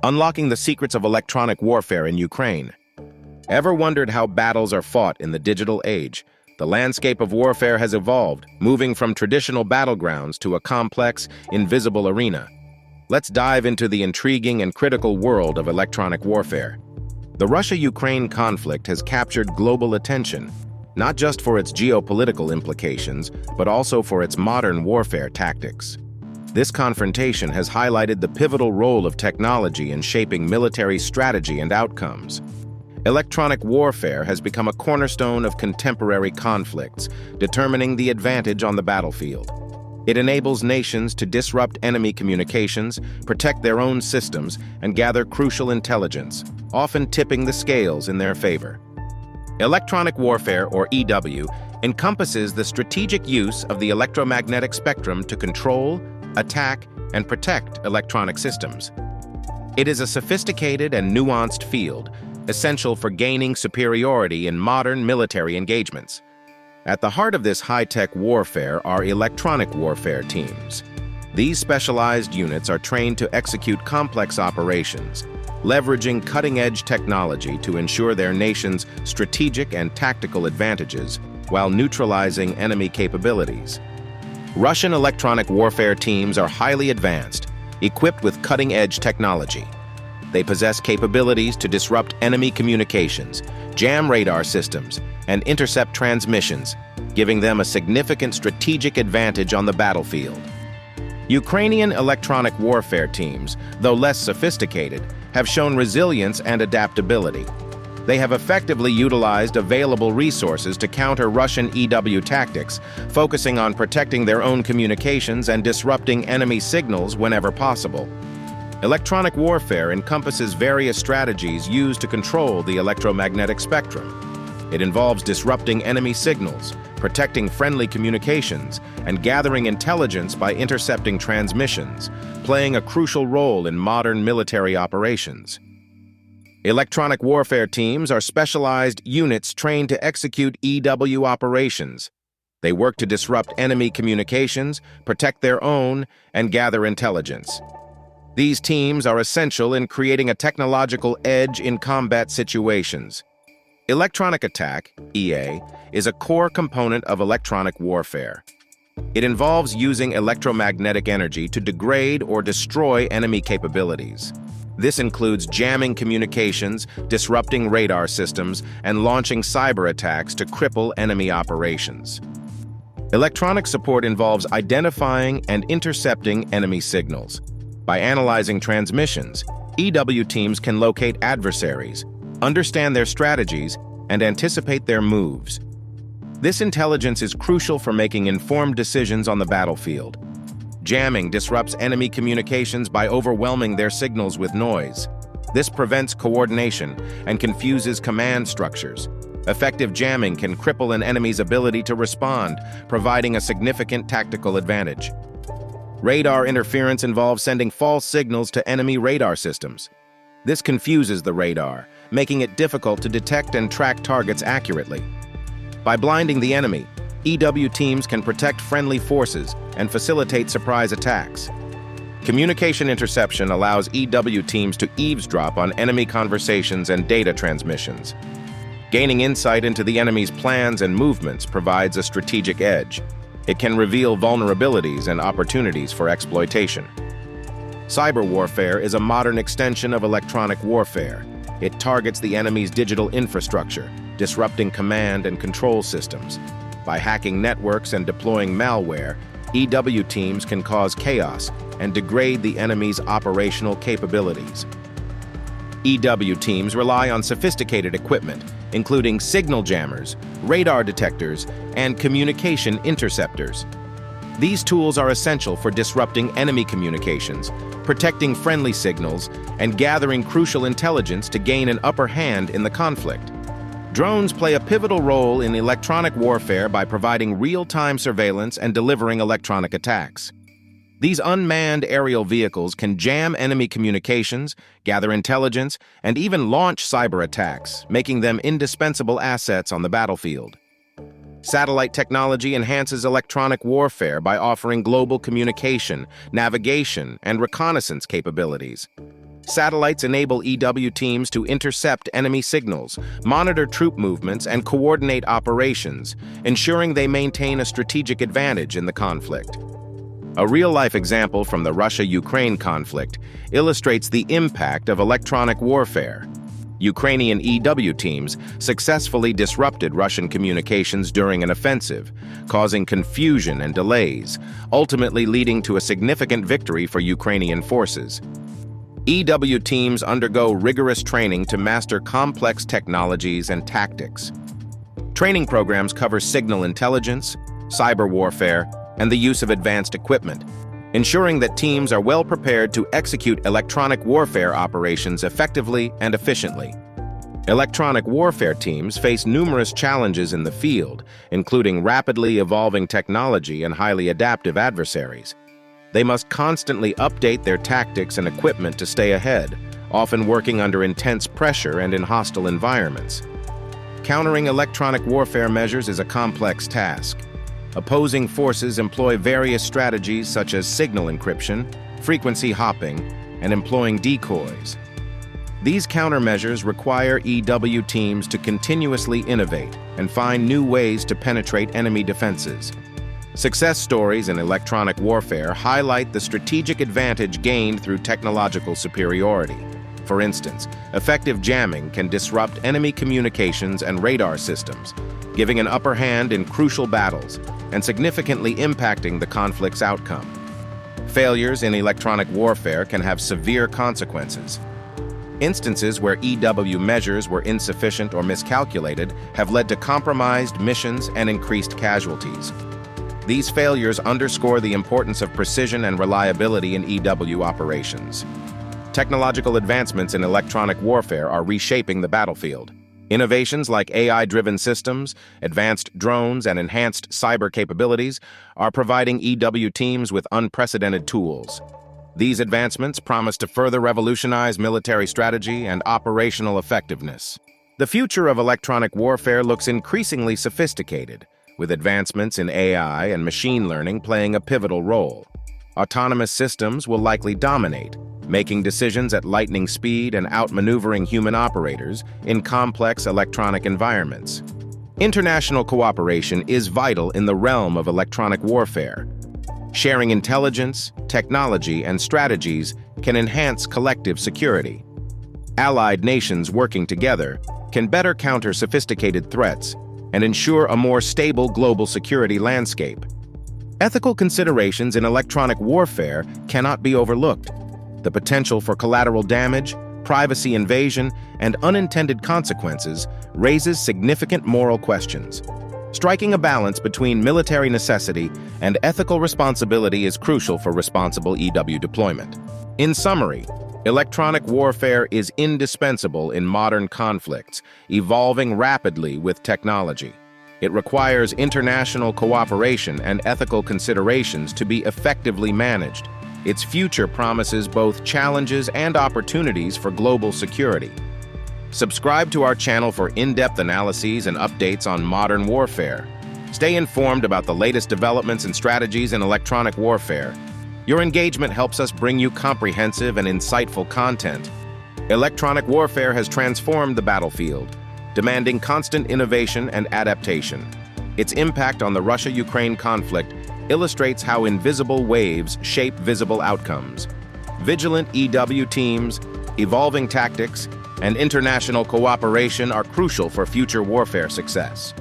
Unlocking the secrets of electronic warfare in Ukraine. Ever wondered how battles are fought in the digital age? The landscape of warfare has evolved, moving from traditional battlegrounds to a complex, invisible arena. Let's dive into the intriguing and critical world of electronic warfare. The Russia-Ukraine conflict has captured global attention, not just for its geopolitical implications, but also for its modern warfare tactics. This confrontation has highlighted the pivotal role of technology in shaping military strategy and outcomes. Electronic warfare has become a cornerstone of contemporary conflicts, determining the advantage on the battlefield. It enables nations to disrupt enemy communications, protect their own systems, and gather crucial intelligence, often tipping the scales in their favor. Electronic warfare, or EW, encompasses the strategic use of the electromagnetic spectrum to control, attack, and protect electronic systems. It is a sophisticated and nuanced field, essential for gaining superiority in modern military engagements. At the heart of this high-tech warfare are electronic warfare teams. These specialized units are trained to execute complex operations, leveraging cutting-edge technology to ensure their nation's strategic and tactical advantages while neutralizing enemy capabilities. Russian electronic warfare teams are highly advanced, equipped with cutting-edge technology. They possess capabilities to disrupt enemy communications, jam radar systems, and intercept transmissions, giving them a significant strategic advantage on the battlefield. Ukrainian electronic warfare teams, though less sophisticated, have shown resilience and adaptability. They have effectively utilized available resources to counter Russian EW tactics, focusing on protecting their own communications and disrupting enemy signals whenever possible. Electronic warfare encompasses various strategies used to control the electromagnetic spectrum. It involves disrupting enemy signals, protecting friendly communications, and gathering intelligence by intercepting transmissions, playing a crucial role in modern military operations. Electronic warfare teams are specialized units trained to execute EW operations. They work to disrupt enemy communications, protect their own, and gather intelligence. These teams are essential in creating a technological edge in combat situations. Electronic attack, EA, is a core component of electronic warfare. It involves using electromagnetic energy to degrade or destroy enemy capabilities. This includes jamming communications, disrupting radar systems, and launching cyber attacks to cripple enemy operations. Electronic support involves identifying and intercepting enemy signals. By analyzing transmissions, EW teams can locate adversaries, understand their strategies, and anticipate their moves. This intelligence is crucial for making informed decisions on the battlefield. Jamming disrupts enemy communications by overwhelming their signals with noise. This prevents coordination and confuses command structures. Effective jamming can cripple an enemy's ability to respond, providing a significant tactical advantage. Radar interference involves sending false signals to enemy radar systems. This confuses the radar, making it difficult to detect and track targets accurately. By blinding the enemy, EW teams can protect friendly forces and facilitate surprise attacks. Communication interception allows EW teams to eavesdrop on enemy conversations and data transmissions. Gaining insight into the enemy's plans and movements provides a strategic edge. It can reveal vulnerabilities and opportunities for exploitation. Cyber warfare is a modern extension of electronic warfare. It targets the enemy's digital infrastructure, disrupting command and control systems. By hacking networks and deploying malware, EW teams can cause chaos and degrade the enemy's operational capabilities. EW teams rely on sophisticated equipment, including signal jammers, radar detectors, and communication interceptors. These tools are essential for disrupting enemy communications, protecting friendly signals, and gathering crucial intelligence to gain an upper hand in the conflict. Drones play a pivotal role in electronic warfare by providing real-time surveillance and delivering electronic attacks. These unmanned aerial vehicles can jam enemy communications, gather intelligence, and even launch cyber attacks, making them indispensable assets on the battlefield. Satellite technology enhances electronic warfare by offering global communication, navigation, and reconnaissance capabilities. Satellites enable EW teams to intercept enemy signals, monitor troop movements, and coordinate operations, ensuring they maintain a strategic advantage in the conflict. A real-life example from the Russia-Ukraine conflict illustrates the impact of electronic warfare. Ukrainian EW teams successfully disrupted Russian communications during an offensive, causing confusion and delays, ultimately leading to a significant victory for Ukrainian forces. EW teams undergo rigorous training to master complex technologies and tactics. Training programs cover signal intelligence, cyber warfare, and the use of advanced equipment, ensuring that teams are well prepared to execute electronic warfare operations effectively and efficiently. Electronic warfare teams face numerous challenges in the field, including rapidly evolving technology and highly adaptive adversaries. They must constantly update their tactics and equipment to stay ahead, often working under intense pressure and in hostile environments. Countering electronic warfare measures is a complex task. Opposing forces employ various strategies such as signal encryption, frequency hopping, and employing decoys. These countermeasures require EW teams to continuously innovate and find new ways to penetrate enemy defenses. Success stories in electronic warfare highlight the strategic advantage gained through technological superiority. For instance, effective jamming can disrupt enemy communications and radar systems, giving an upper hand in crucial battles and significantly impacting the conflict's outcome. Failures in electronic warfare can have severe consequences. Instances where EW measures were insufficient or miscalculated have led to compromised missions and increased casualties. These failures underscore the importance of precision and reliability in EW operations. Technological advancements in electronic warfare are reshaping the battlefield. Innovations like AI-driven systems, advanced drones, and enhanced cyber capabilities are providing EW teams with unprecedented tools. These advancements promise to further revolutionize military strategy and operational effectiveness. The future of electronic warfare looks increasingly sophisticated, with advancements in AI and machine learning playing a pivotal role. Autonomous systems will likely dominate, making decisions at lightning speed and outmaneuvering human operators in complex electronic environments. International cooperation is vital in the realm of electronic warfare. Sharing intelligence, technology, and strategies can enhance collective security. Allied nations working together can better counter sophisticated threats and ensure a more stable global security landscape. Ethical considerations in electronic warfare cannot be overlooked. The potential for collateral damage, privacy invasion, and unintended consequences raises significant moral questions. Striking a balance between military necessity and ethical responsibility is crucial for responsible EW deployment. In summary, electronic warfare is indispensable in modern conflicts, evolving rapidly with technology. It requires international cooperation and ethical considerations to be effectively managed. Its future promises both challenges and opportunities for global security. Subscribe to our channel for in-depth analyses and updates on modern warfare. Stay informed about the latest developments and strategies in electronic warfare. Your engagement helps us bring you comprehensive and insightful content. Electronic warfare has transformed the battlefield, demanding constant innovation and adaptation. Its impact on the Russia-Ukraine conflict illustrates how invisible waves shape visible outcomes. Vigilant EW teams, evolving tactics, and international cooperation are crucial for future warfare success.